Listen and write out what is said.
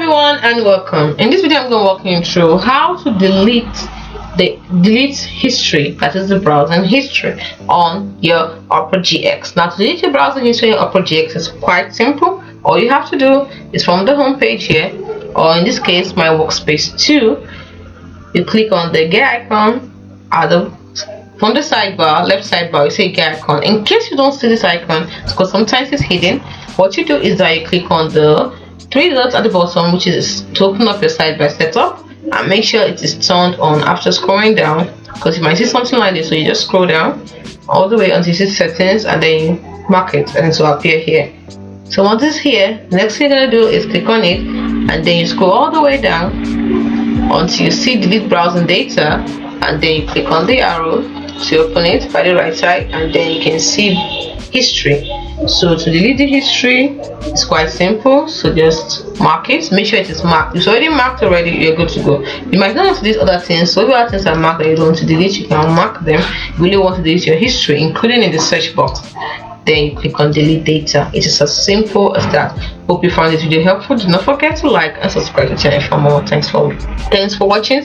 everyone and welcome. In this video I'm going to walk you through how to delete history, that is the browsing history on your Opera GX. Now to delete your browsing history on Opera GX is quite simple. All you have to do is from the home page here, or in this case my workspace 2, you click on the gear icon from the sidebar, left sidebar, you say gear icon. In case you don't see this icon, because sometimes it's hidden, what you do is that you click on the three dots at the bottom, which is to open up your sidebar setup, and make sure it is turned on after scrolling down, because you might see something like this. So you just scroll down all the way until you see settings, and then you mark it and it will appear here. So once it's here, the next thing you're going to do is click on it, and then you scroll all the way down until you see delete browsing data, and then you click on the arrow to open it by the right side, and then you can see history. So to delete the history, it's quite simple. So just mark it, make sure it is marked. If it's already marked already, you're good to go. You might not want to delete other things, so if other things are marked that you don't want to delete, you can mark them. You really want to delete your history, including in the search box, then you click on delete data. It is as simple as that. Hope you found this video helpful. Do not forget to like and subscribe to the channel for more. Thanks for watching.